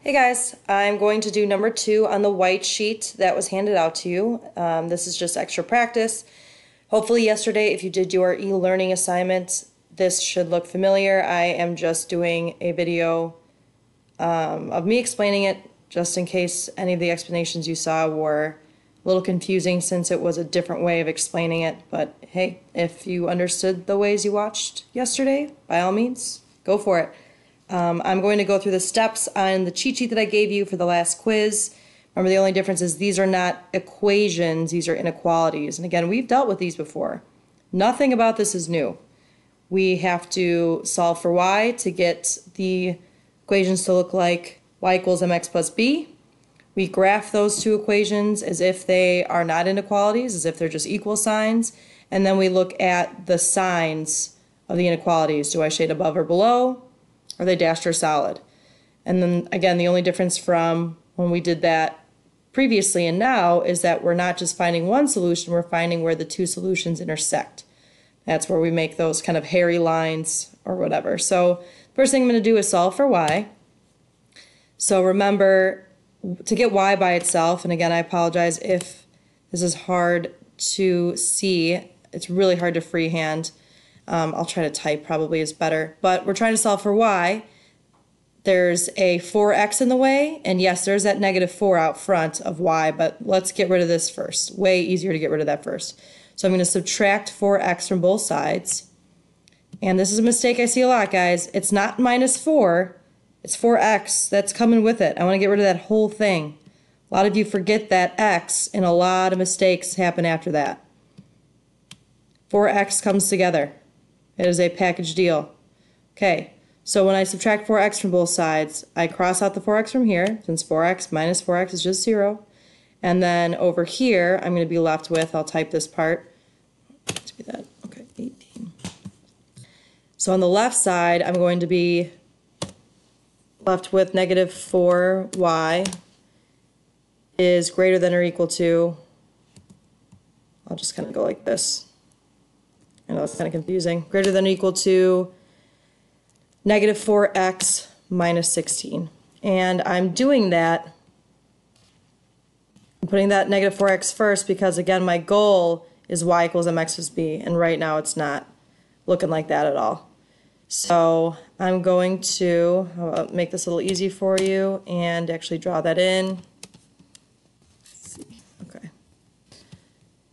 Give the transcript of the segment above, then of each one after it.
Hey guys, I'm going to do number 2 on the white sheet that was handed out to you. This is just extra practice. Hopefully yesterday, if you did your e-learning assignment, this should look familiar. I am just doing a video of me explaining it, just in case any of the explanations you saw were a little confusing since it was a different way of explaining it. But hey, if you understood the ways you watched yesterday, by all means, go for it. I'm going to go through the steps on the cheat sheet that I gave you for the last quiz. Remember, the only difference is these are not equations, these are inequalities. And again, we've dealt with these before. Nothing about this is new. We have to solve for y to get the equations to look like y equals mx plus b. We graph those two equations as if they are not inequalities, as if they're just equal signs. And then we look at the signs of the inequalities. Do I shade above or below? Are they dashed or solid? And then again, the only difference from when we did that previously and now is that we're not just finding one solution, we're finding where the two solutions intersect. That's where we make those kind of hairy lines or whatever. So first thing I'm going to do is solve for y. So remember, to get y by itself, and again I apologize if this is hard to see, it's really hard to freehand. I'll try to type, probably is better. But we're trying to solve for y. There's a 4x in the way, and yes, there's that -4 out front of y, but let's get rid of this first. Way easier to get rid of that first. So I'm going to subtract 4x from both sides. And this is a mistake I see a lot, guys. It's not -4, it's 4x. That's coming with it. I want to get rid of that whole thing. A lot of you forget that x, and a lot of mistakes happen after that. 4x comes together. It is a package deal. Okay, so when I subtract 4x from both sides, I cross out the 4x from here, since 4x minus 4x is just 0. And then over here, I'm going to be left with, I'll type this part. Let's be that. Okay, 18. So on the left side, I'm going to be left with -4y is greater than or equal to, I'll just kind of go like this. I know it's kind of confusing. Greater than or equal to -4x minus 16. And I'm doing that, I'm putting that -4x first because, again, my goal is y equals mx plus b, and right now it's not looking like that at all. So I'm going to make this a little easy for you and actually draw that in. Let's see. Okay.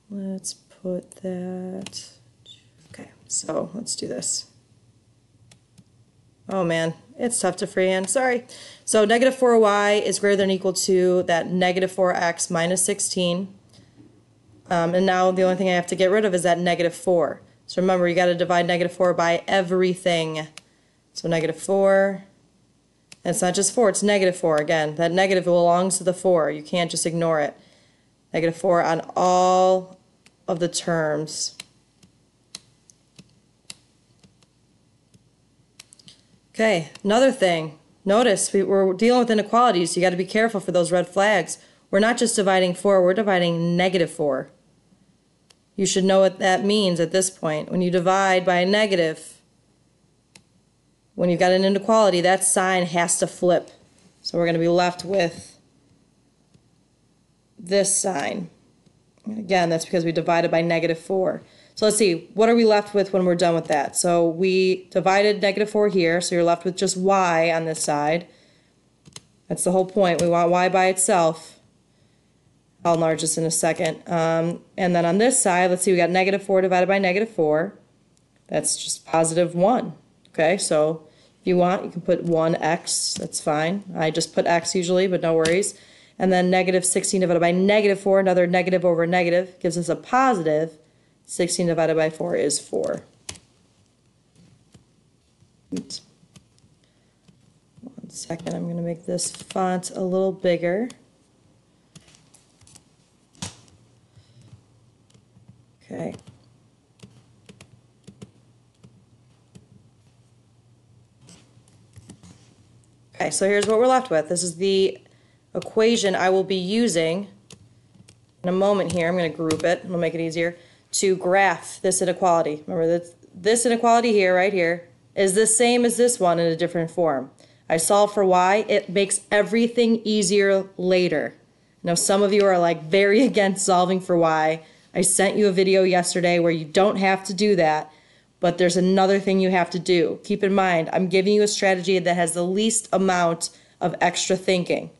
Let's put that... Okay, so let's do this. Oh man, it's tough to freehand, sorry. So -4y is greater than or equal to that -4x minus 16. And now the only thing I have to get rid of is that -4. So remember, you got to divide -4 by everything. So -4, and it's not just 4, it's -4. Again, that negative belongs to the 4. You can't just ignore it. -4 on all of the terms. Okay, another thing. Notice we're dealing with inequalities, so you got to be careful for those red flags. We're not just dividing 4, we're dividing -4. You should know what that means at this point. When you divide by a negative, when you've got an inequality, that sign has to flip. So we're going to be left with this sign. Again, that's because we divided by -4. So let's see, what are we left with when we're done with that? So we divided -4 here, so you're left with just y on this side. That's the whole point. We want y by itself. I'll enlarge this in a second. And then on this side, let's see, we got -4 divided by -4. That's just +1. Okay, so if you want, you can put 1x. That's fine. I just put x usually, but no worries. And then -16 divided by -4, another negative over negative, gives us a positive. 16 divided by 4 is 4. Oops. 1 second, I'm going to make this font a little bigger. Okay. Okay, so here's what we're left with. This is the equation I will be using in a moment here. I'm going to group it. It'll make it easier to graph this inequality. Remember that this inequality here, right here, is the same as this one in a different form. I solve for y, it makes everything easier later. Now, some of you are like very against solving for y. I sent you a video yesterday where you don't have to do that, but there's another thing you have to do. Keep in mind, I'm giving you a strategy that has the least amount of extra thinking.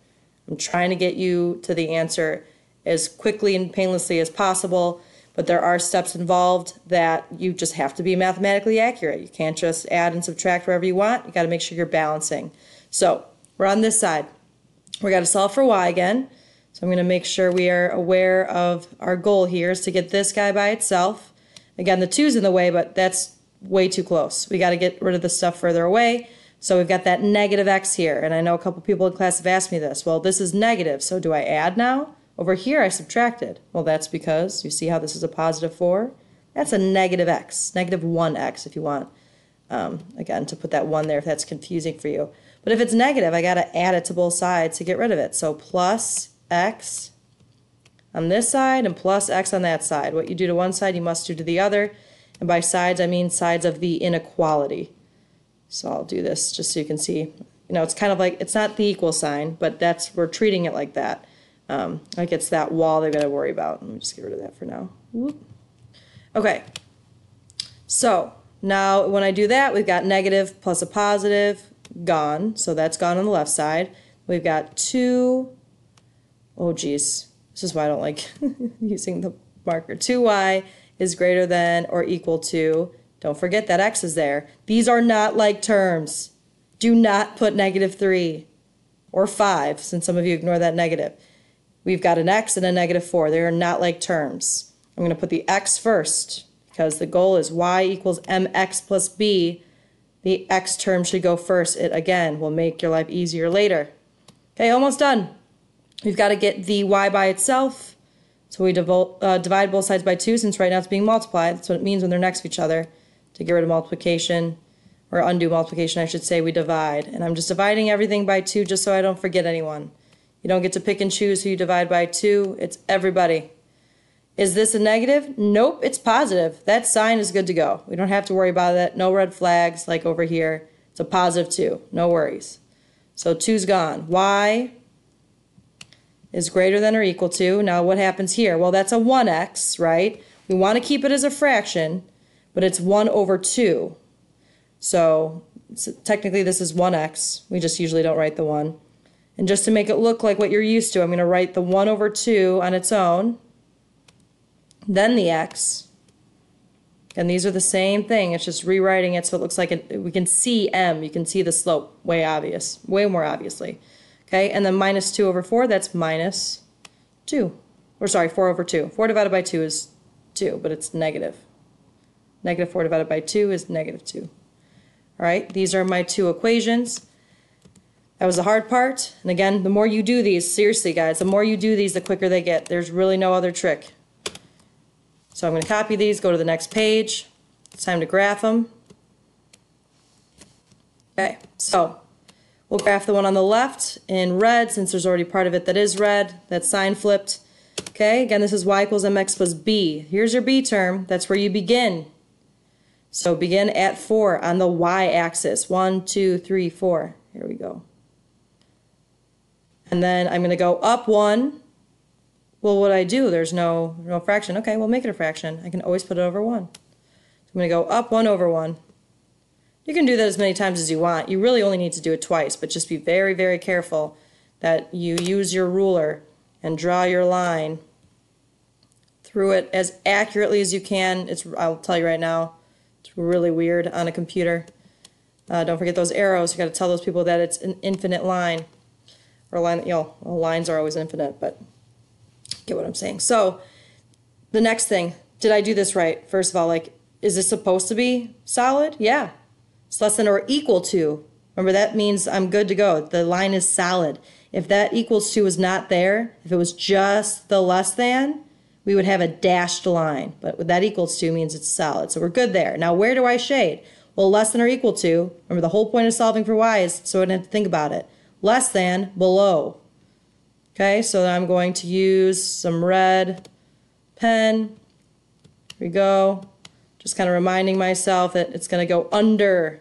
I'm trying to get you to the answer as quickly and painlessly as possible, but there are steps involved that you just have to be mathematically accurate. You can't just add and subtract wherever you want. You got to make sure you're balancing. So we're on this side. We got to solve for y again. So I'm going to make sure we are aware of our goal here is to get this guy by itself. Again, the 2's in the way, but that's way too close. We got to get rid of the stuff further away. So we've got that negative x here, and I know a couple people in class have asked me this. Well, this is negative, so do I add now? Over here I subtracted. Well, that's because you see how this is a positive 4? That's a negative x, negative 1x if you want. Again, to put that 1 there if that's confusing for you. But if it's negative, I got to add it to both sides to get rid of it. So plus x on this side and plus x on that side. What you do to one side, you must do to the other. And by sides, I mean sides of the inequality. So I'll do this just so you can see. You know, it's kind of like, it's not the equal sign, but we're treating it like that. Like it's that wall they've got to worry about. Let me just get rid of that for now. Whoop. Okay. So now when I do that, we've got negative plus a positive gone. So that's gone on the left side. We've got 2. Oh, geez. This is why I don't like using the marker. 2y is greater than or equal to, don't forget that x is there. These are not like terms. Do not put negative 3 or 5, since some of you ignore that negative. We've got an x and a negative 4. They are not like terms. I'm going to put the x first, because the goal is y equals mx plus b. The x term should go first. It, again, will make your life easier later. Okay, almost done. We've got to get the y by itself. So we divide both sides by 2, since right now it's being multiplied. That's what it means when they're next to each other. To get rid of multiplication, or undo multiplication, I should say, we divide. And I'm just dividing everything by 2 just so I don't forget anyone. You don't get to pick and choose who you divide by 2. It's everybody. Is this a negative? Nope, it's positive. That sign is good to go. We don't have to worry about that. No red flags like over here. It's a positive 2. No worries. So 2's gone. Y is greater than or equal to. Now what happens here? Well, that's a 1x, right? We want to keep it as a fraction, but it's 1 over 2. So technically this is 1x. We just usually don't write the 1. And just to make it look like what you're used to, I'm going to write the 1 over 2 on its own, then the x. And these are the same thing. It's just rewriting it so it looks like we can see m. You can see the slope way more obviously. Okay, and then minus 2 over 4, that's minus 2. Or sorry, 4 over 2. 4 divided by 2 is 2, but it's negative. Negative 4 divided by 2 is negative 2. All right, these are my 2 equations. That was the hard part. And again, the more you do these, seriously guys, the more you do these, the quicker they get. There's really no other trick. So I'm going to copy these, go to the next page. It's time to graph them. Okay, so we'll graph the one on the left in red, since there's already part of it that is red. That's sign flipped. Okay, again, this is y equals mx plus b. Here's your b term. That's where you begin. So begin at 4 on the y-axis. 1, 2, 3, 4. Here we go. And then I'm going to go up 1. Well, what do I do? There's no fraction. Okay, well, make it a fraction. I can always put it over 1. So I'm going to go up 1 over 1. You can do that as many times as you want. You really only need to do it twice, but just be very, very careful that you use your ruler and draw your line through it as accurately as you can. I'll tell you right now, it's really weird on a computer. Don't forget those arrows. You got to tell those people that it's an infinite line. Or a line, lines are always infinite, but get what I'm saying. So the next thing, did I do this right? First of all, is this supposed to be solid? Yeah. It's less than or equal to. Remember, that means I'm good to go. The line is solid. If that equals to is not there, if it was just the less than, we would have a dashed line. But what that equals to means it's solid. So we're good there. Now, where do I shade? Well, less than or equal to. Remember, the whole point of solving for y is so I don't have to think about it. Less than, below. Okay, so I'm going to use some red pen. Here we go. Just kind of reminding myself that it's going to go under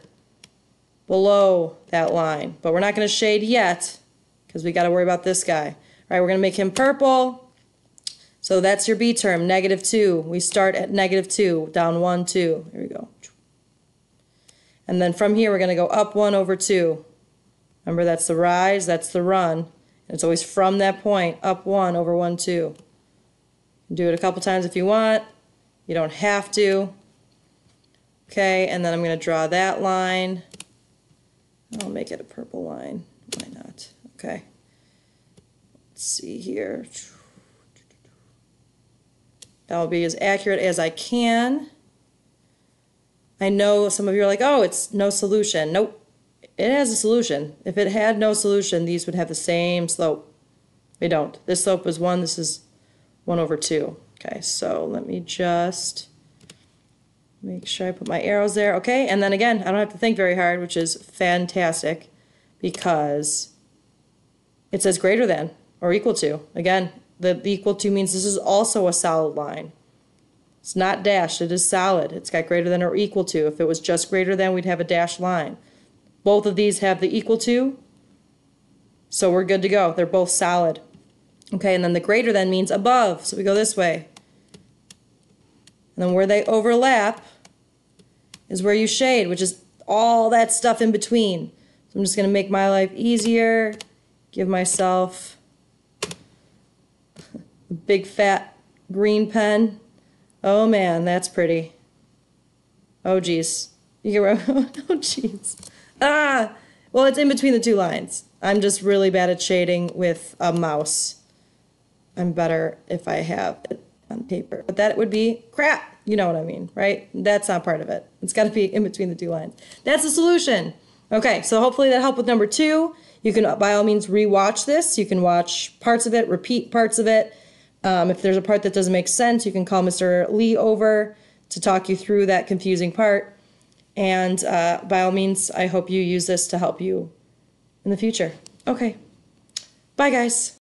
below that line. But we're not going to shade yet because we got to worry about this guy. All right, we're going to make him purple. So that's your B term, -2. We start at -2, down 1, 2. Here we go. And then from here, we're going to go up 1 over 2. Remember, that's the rise, that's the run. And it's always from that point, up 1 over 1, 2. Do it a couple times if you want. You don't have to. Okay, and then I'm going to draw that line. I'll make it a purple line. Why not? Okay. Let's see here. That'll be as accurate as I can. I know some of you are like, oh, it's no solution. Nope. It has a solution. If it had no solution, these would have the same slope. They don't. This slope was 1. This is 1 over 2. Okay, so let me just make sure I put my arrows there. Okay, and then again, I don't have to think very hard, which is fantastic because it says greater than or equal to. Again, the equal to means this is also a solid line. It's not dashed, it is solid. It's got greater than or equal to. If it was just greater than, we'd have a dashed line. Both of these have the equal to, so we're good to go. They're both solid. Okay, and then the greater than means above, so we go this way. And then where they overlap is where you shade, which is all that stuff in between. So I'm just going to make my life easier, give myself a big fat green pen. Oh man, that's pretty. Oh geez. You get oh geez. Ah! Well, it's in between the two lines. I'm just really bad at shading with a mouse. I'm better if I have it on paper. But that would be crap. You know what I mean, right? That's not part of it. It's got to be in between the two lines. That's the solution. Okay, so hopefully that helped with number 2. You can, by all means, re-watch this. You can watch parts of it, repeat parts of it. If there's a part that doesn't make sense, you can call Mr. Lee over to talk you through that confusing part. And by all means, I hope you use this to help you in the future. Okay. Bye, guys.